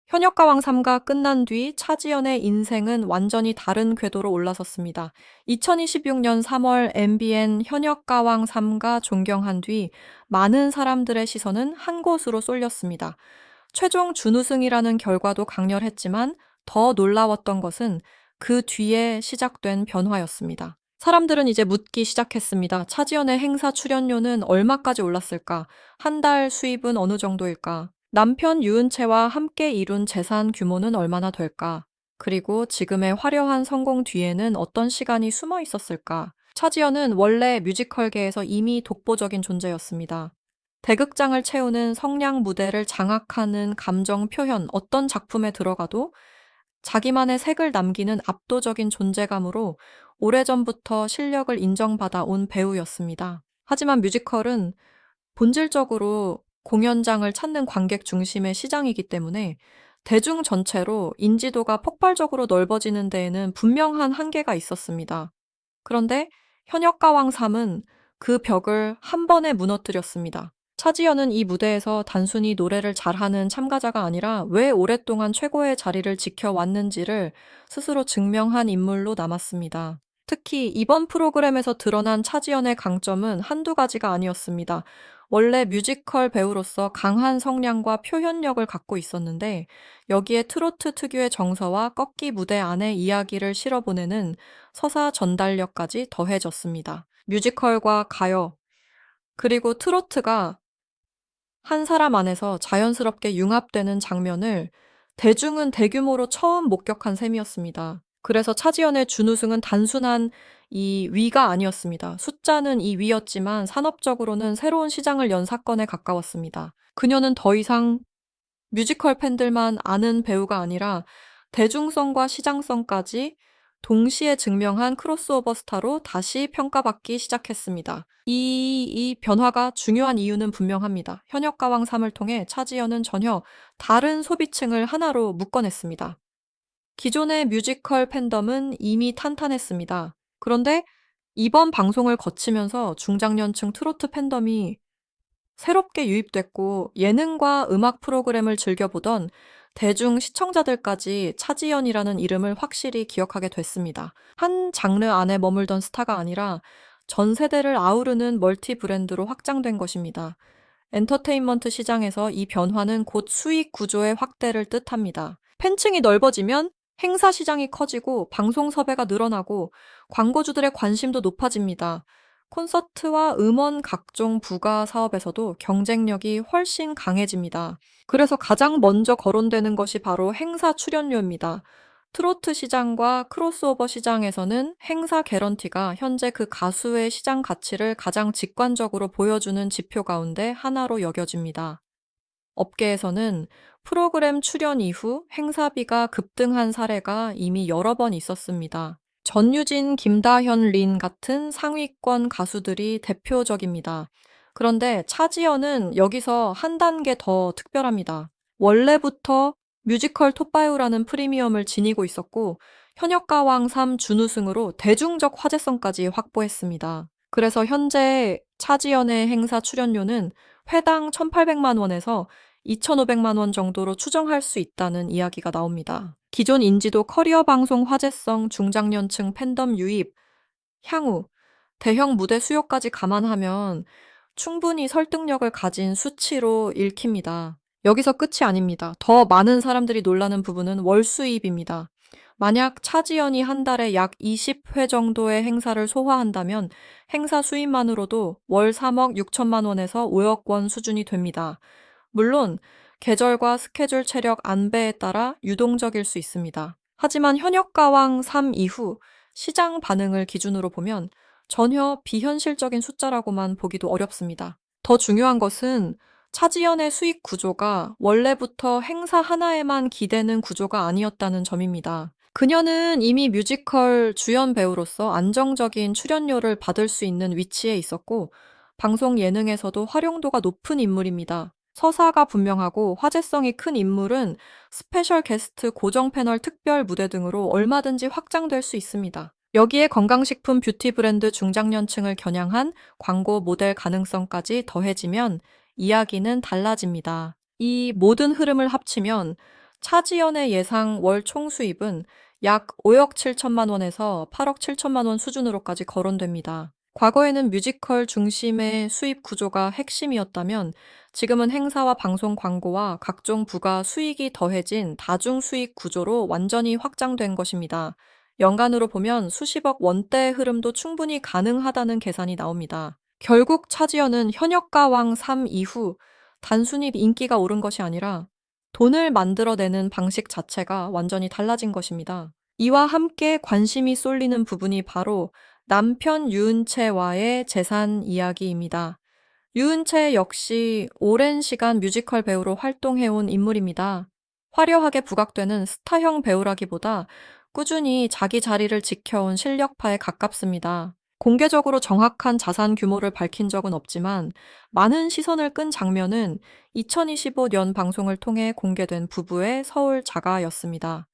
현역가왕 3가 끝난 뒤 차지연의 인생은 완전히 다른 궤도로 올라섰습니다. 2026년 3월 MBN 현역가왕 3가 존경한 뒤 많은 사람들의 시선은 한 곳으로 쏠렸습니다. 최종 준우승이라는 결과도 강렬했지만 더 놀라웠던 것은 그 뒤에 시작된 변화였습니다. 사람들은 이제 묻기 시작했습니다. 차지연의 행사 출연료는 얼마까지 올랐을까? 한 달 수입은 어느 정도일까? 남편 유은채와 함께 이룬 재산 규모는 얼마나 될까? 그리고 지금의 화려한 성공 뒤에는 어떤 시간이 숨어 있었을까? 차지연은 원래 뮤지컬계에서 이미 독보적인 존재였습니다. 대극장을 채우는 성량 무대를 장악하는 감정 표현, 어떤 작품에 들어가도 자기만의 색을 남기는 압도적인 존재감으로 오래전부터 실력을 인정받아 온 배우였습니다. 하지만 뮤지컬은 본질적으로 공연장을 찾는 관객 중심의 시장이기 때문에 대중 전체로 인지도가 폭발적으로 넓어지는 데에는 분명한 한계가 있었습니다. 그런데 현역가왕 3은 그 벽을 한 번에 무너뜨렸습니다. 차지연은 이 무대에서 단순히 노래를 잘하는 참가자가 아니라 왜 오랫동안 최고의 자리를 지켜왔는지를 스스로 증명한 인물로 남았습니다. 특히 이번 프로그램에서 드러난 차지연의 강점은 한두 가지가 아니었습니다. 원래 뮤지컬 배우로서 강한 성량과 표현력을 갖고 있었는데 여기에 트로트 특유의 정서와 꺾기 무대 안에 이야기를 실어보내는 서사 전달력까지 더해졌습니다. 뮤지컬과 가요, 그리고 트로트가 한 사람 안에서 자연스럽게 융합되는 장면을 대중은 대규모로 처음 목격한 셈이었습니다. 그래서 차지연의 준우승은 단순한 이 위가 아니었습니다. 숫자는 이 위였지만 산업적으로는 새로운 시장을 연 사건에 가까웠습니다. 그녀는 더 이상 뮤지컬 팬들만 아는 배우가 아니라 대중성과 시장성까지 동시에 증명한 크로스오버 스타로 다시 평가받기 시작했습니다. 이 변화가 중요한 이유는 분명합니다. 현역가왕 3을 통해 차지연은 전혀 다른 소비층을 하나로 묶어냈습니다. 기존의 뮤지컬 팬덤은 이미 탄탄했습니다. 그런데 이번 방송을 거치면서 중장년층 트로트 팬덤이 새롭게 유입됐고 예능과 음악 프로그램을 즐겨보던 대중 시청자들까지 차지연이라는 이름을 확실히 기억하게 됐습니다. 한 장르 안에 머물던 스타가 아니라 전 세대를 아우르는 멀티 브랜드로 확장된 것입니다. 엔터테인먼트 시장에서 이 변화는 곧 수익 구조의 확대를 뜻합니다. 팬층이 넓어지면 행사 시장이 커지고 방송 섭외가 늘어나고 광고주들의 관심도 높아집니다. 콘서트와 음원 각종 부가 사업에서도 경쟁력이 훨씬 강해집니다. 그래서 가장 먼저 거론되는 것이 바로 행사 출연료입니다. 트로트 시장과 크로스오버 시장에서는 행사 개런티가 현재 그 가수의 시장 가치를 가장 직관적으로 보여주는 지표 가운데 하나로 여겨집니다. 업계에서는 프로그램 출연 이후 행사비가 급등한 사례가 이미 여러 번 있었습니다. 전유진, 김다현, 린 같은 상위권 가수들이 대표적입니다. 그런데 차지연은 여기서 한 단계 더 특별합니다. 원래부터 뮤지컬 톱바이오라는 프리미엄을 지니고 있었고 현역가왕 3 준우승으로 대중적 화제성까지 확보했습니다. 그래서 현재 차지연의 행사 출연료는 회당 1,800만 원에서 2,500만 원 정도로 추정할 수 있다는 이야기가 나옵니다. 기존 인지도, 커리어 방송 화제성, 중장년층 팬덤 유입, 향후, 대형 무대 수요까지 감안하면 충분히 설득력을 가진 수치로 읽힙니다. 여기서 끝이 아닙니다. 더 많은 사람들이 놀라는 부분은 월 수입입니다. 만약 차지연이 한 달에 약 20회 정도의 행사를 소화한다면 행사 수입만으로도 월 3억 6천만 원에서 5억 원 수준이 됩니다. 물론 계절과 스케줄 체력 안배에 따라 유동적일 수 있습니다. 하지만 현역가왕 3 이후 시장 반응을 기준으로 보면 전혀 비현실적인 숫자라고만 보기도 어렵습니다. 더 중요한 것은 차지연의 수익 구조가 원래부터 행사 하나에만 기대는 구조가 아니었다는 점입니다. 그녀는 이미 뮤지컬 주연 배우로서 안정적인 출연료를 받을 수 있는 위치에 있었고 방송 예능에서도 활용도가 높은 인물입니다. 서사가 분명하고 화제성이 큰 인물은 스페셜 게스트, 고정 패널, 특별 무대 등으로 얼마든지 확장될 수 있습니다. 여기에 건강식품 뷰티 브랜드 중장년층을 겨냥한 광고 모델 가능성까지 더해지면 이야기는 달라집니다. 이 모든 흐름을 합치면 차지연의 예상 월 총수입은 약 5억 7천만 원에서 8억 7천만 원 수준으로까지 거론됩니다. 과거에는 뮤지컬 중심의 수입 구조가 핵심이었다면 지금은 행사와 방송 광고와 각종 부가 수익이 더해진 다중 수익 구조로 완전히 확장된 것입니다. 연간으로 보면 수십억 원대의 흐름도 충분히 가능하다는 계산이 나옵니다. 결국 차지연은 현역가왕 3 이후 단순히 인기가 오른 것이 아니라 돈을 만들어내는 방식 자체가 완전히 달라진 것입니다. 이와 함께 관심이 쏠리는 부분이 바로 남편 유은채와의 재산 이야기입니다. 유은채 역시 오랜 시간 뮤지컬 배우로 활동해온 인물입니다. 화려하게 부각되는 스타형 배우라기보다 꾸준히 자기 자리를 지켜온 실력파에 가깝습니다. 공개적으로 정확한 자산 규모를 밝힌 적은 없지만 많은 시선을 끈 장면은 2025년 방송을 통해 공개된 부부의 서울 자가였습니다.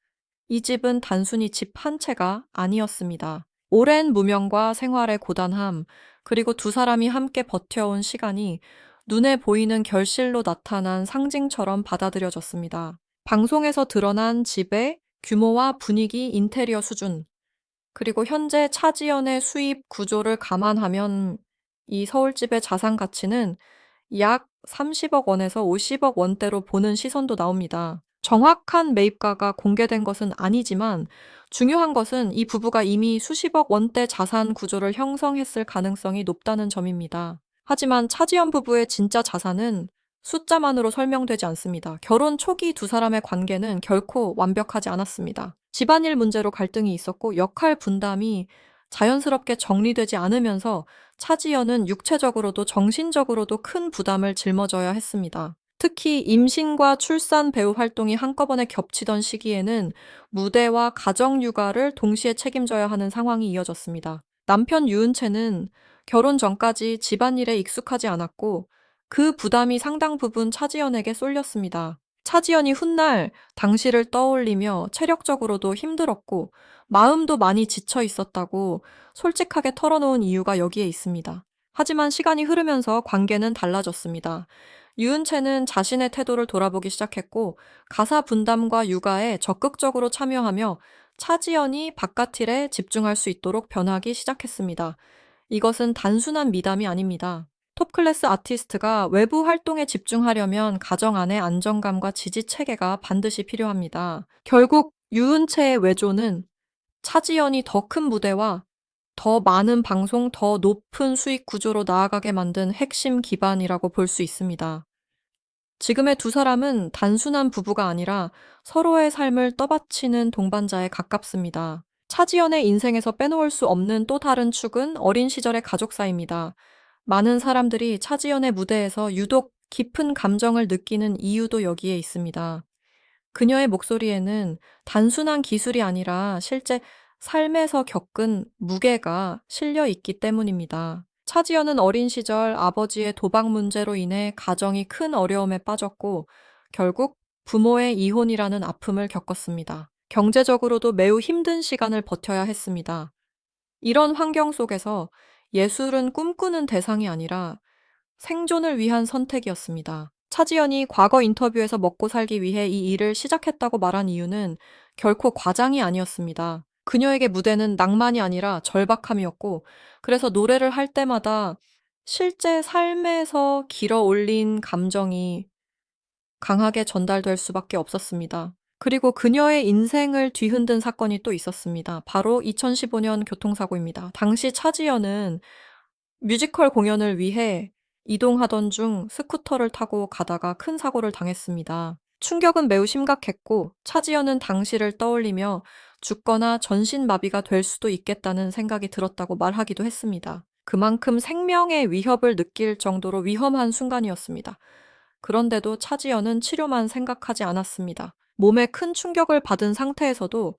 이 집은 단순히 집 한 채가 아니었습니다. 오랜 무명과 생활의 고단함, 그리고 두 사람이 함께 버텨온 시간이 눈에 보이는 결실로 나타난 상징처럼 받아들여졌습니다. 방송에서 드러난 집의 규모와 분위기, 인테리어 수준, 그리고 현재 차지연의 수입 구조를 감안하면 이 서울집의 자산 가치는 약 30억 원에서 50억 원대로 보는 시선도 나옵니다. 정확한 매입가가 공개된 것은 아니지만 중요한 것은 이 부부가 이미 수십억 원대 자산 구조를 형성했을 가능성이 높다는 점입니다. 하지만 차지연 부부의 진짜 자산은 숫자만으로 설명되지 않습니다. 결혼 초기 두 사람의 관계는 결코 완벽하지 않았습니다. 집안일 문제로 갈등이 있었고 역할 분담이 자연스럽게 정리되지 않으면서 차지연은 육체적으로도 정신적으로도 큰 부담을 짊어져야 했습니다. 특히 임신과 출산 배우 활동이 한꺼번에 겹치던 시기에는 무대와 가정 육아를 동시에 책임져야 하는 상황이 이어졌습니다. 남편 유은채는 결혼 전까지 집안일에 익숙하지 않았고 그 부담이 상당 부분 차지연에게 쏠렸습니다. 차지연이 훗날 당시를 떠올리며 체력적으로도 힘들었고 마음도 많이 지쳐 있었다고 솔직하게 털어놓은 이유가 여기에 있습니다. 하지만 시간이 흐르면서 관계는 달라졌습니다. 유은채는 자신의 태도를 돌아보기 시작했고 가사 분담과 육아에 적극적으로 참여하며 차지연이 바깥 일에 집중할 수 있도록 변하기 시작했습니다. 이것은 단순한 미담이 아닙니다. 톱클래스 아티스트가 외부 활동에 집중하려면 가정 안의 안정감과 지지 체계가 반드시 필요합니다. 결국 유은채의 외조는 차지연이 더 큰 무대와 더 많은 방송, 더 높은 수익 구조로 나아가게 만든 핵심 기반이라고 볼 수 있습니다. 지금의 두 사람은 단순한 부부가 아니라 서로의 삶을 떠받치는 동반자에 가깝습니다. 차지연의 인생에서 빼놓을 수 없는 또 다른 축은 어린 시절의 가족사입니다. 많은 사람들이 차지연의 무대에서 유독 깊은 감정을 느끼는 이유도 여기에 있습니다. 그녀의 목소리에는 단순한 기술이 아니라 실제 삶에서 겪은 무게가 실려 있기 때문입니다. 차지연은 어린 시절 아버지의 도박 문제로 인해 가정이 큰 어려움에 빠졌고 결국 부모의 이혼이라는 아픔을 겪었습니다. 경제적으로도 매우 힘든 시간을 버텨야 했습니다. 이런 환경 속에서 예술은 꿈꾸는 대상이 아니라 생존을 위한 선택이었습니다. 차지연이 과거 인터뷰에서 먹고 살기 위해 이 일을 시작했다고 말한 이유는 결코 과장이 아니었습니다. 그녀에게 무대는 낭만이 아니라 절박함이었고, 그래서 노래를 할 때마다 실제 삶에서 길어 올린 감정이 강하게 전달될 수밖에 없었습니다. 그리고 그녀의 인생을 뒤흔든 사건이 또 있었습니다. 바로 2015년 교통사고입니다. 당시 차지연은 뮤지컬 공연을 위해 이동하던 중 스쿠터를 타고 가다가 큰 사고를 당했습니다. 충격은 매우 심각했고 차지연은 당시를 떠올리며 죽거나 전신마비가 될 수도 있겠다는 생각이 들었다고 말하기도 했습니다. 그만큼 생명의 위협을 느낄 정도로 위험한 순간이었습니다. 그런데도 차지연은 치료만 생각하지 않았습니다. 몸에 큰 충격을 받은 상태에서도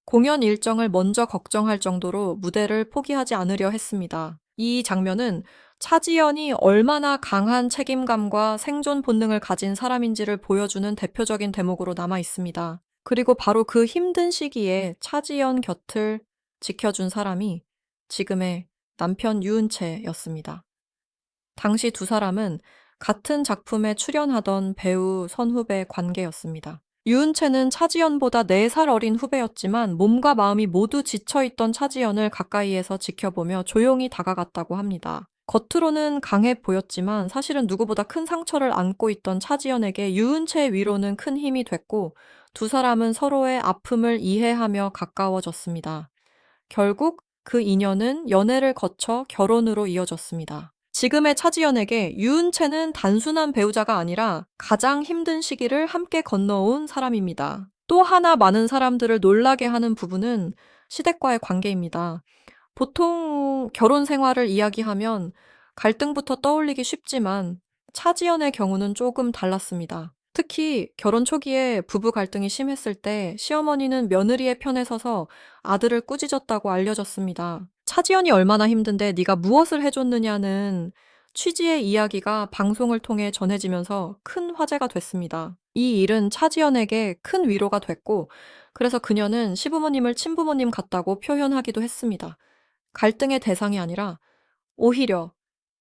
공연 일정을 먼저 걱정할 정도로 무대를 포기하지 않으려 했습니다. 이 장면은 차지연이 얼마나 강한 책임감과 생존 본능을 가진 사람인지를 보여주는 대표적인 대목으로 남아 있습니다. 그리고 바로 그 힘든 시기에 차지연 곁을 지켜준 사람이 지금의 남편 유은채였습니다. 당시 두 사람은 같은 작품에 출연하던 배우 선후배 관계였습니다. 유은채는 차지연보다 4살 어린 후배였지만 몸과 마음이 모두 지쳐있던 차지연을 가까이에서 지켜보며 조용히 다가갔다고 합니다. 겉으로는 강해 보였지만 사실은 누구보다 큰 상처를 안고 있던 차지연에게 유은채의 위로는 큰 힘이 됐고 두 사람은 서로의 아픔을 이해하며 가까워졌습니다. 결국 그 인연은 연애를 거쳐 결혼으로 이어졌습니다. 지금의 차지연에게 유은채는 단순한 배우자가 아니라 가장 힘든 시기를 함께 건너온 사람입니다. 또 하나 많은 사람들을 놀라게 하는 부분은 시댁과의 관계입니다. 보통 결혼 생활을 이야기하면 갈등부터 떠올리기 쉽지만 차지연의 경우는 조금 달랐습니다. 특히 결혼 초기에 부부 갈등이 심했을 때 시어머니는 며느리의 편에 서서 아들을 꾸짖었다고 알려졌습니다. 차지연이 얼마나 힘든데 네가 무엇을 해줬느냐는 취지의 이야기가 방송을 통해 전해지면서 큰 화제가 됐습니다. 이 일은 차지연에게 큰 위로가 됐고 그래서 그녀는 시부모님을 친부모님 같다고 표현하기도 했습니다. 갈등의 대상이 아니라 오히려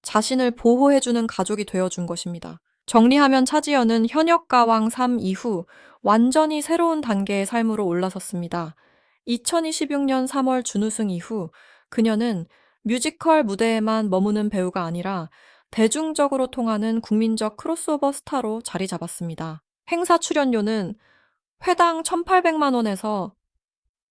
자신을 보호해주는 가족이 되어준 것입니다. 정리하면 차지연은 현역가왕 3 이후 완전히 새로운 단계의 삶으로 올라섰습니다. 2026년 3월 준우승 이후 그녀는 뮤지컬 무대에만 머무는 배우가 아니라 대중적으로 통하는 국민적 크로스오버 스타로 자리 잡았습니다. 행사 출연료는 회당 1,800만 원에서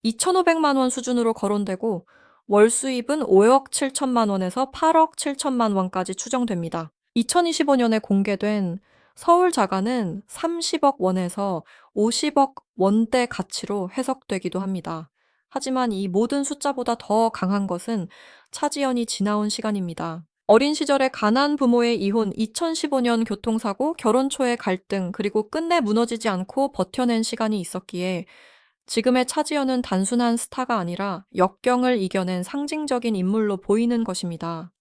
2,500만 원 수준으로 거론되고 월 수입은 5억 7천만 원에서 8억 7천만 원까지 추정됩니다. 2025년에 공개된 서울 자가는 30억 원에서 50억 원대 가치로 해석되기도 합니다. 하지만 이 모든 숫자보다 더 강한 것은 차지연이 지나온 시간입니다. 어린 시절에 가난 부모의 이혼, 2015년 교통사고, 결혼 초의 갈등, 그리고 끝내 무너지지 않고 버텨낸 시간이 있었기에 지금의 차지연은 단순한 스타가 아니라 역경을 이겨낸 상징적인 인물로 보이는 것입니다.